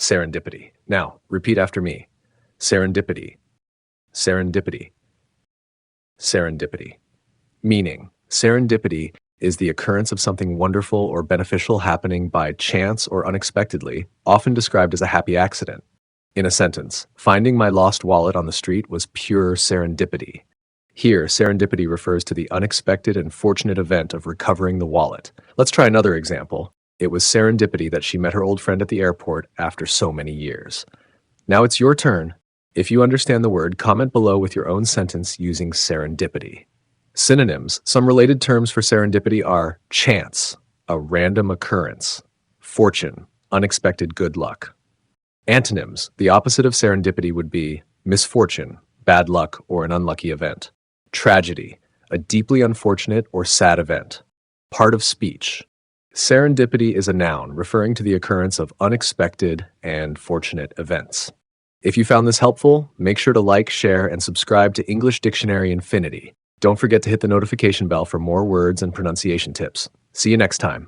Serendipity. Now, repeat after me. Serendipity. Serendipity. Serendipity. Meaning, serendipity is the occurrence of something wonderful or beneficial happening by chance or unexpectedly, often described as a happy accident. In a sentence, finding my lost wallet on the street was pure serendipity. Here, serendipity refers to the unexpected and fortunate event of recovering the wallet. Let's try another example. It was serendipity that she met her old friend at the airport after so many years. Now it's your turn. If you understand the word, comment below with your own sentence using serendipity. Synonyms. Some related terms for serendipity are chance, a random occurrence; fortune, unexpected good luck. Antonyms. The opposite of serendipity would be misfortune, bad luck, or an unlucky event. Tragedy, a deeply unfortunate or sad event. Part of speech. Serendipity is a noun referring to the occurrence of unexpected and fortunate events. If you found this helpful, make sure to like, share, and subscribe to English Dictionary Infinity. Don't forget to hit the notification bell for more words and pronunciation tips. See you next time.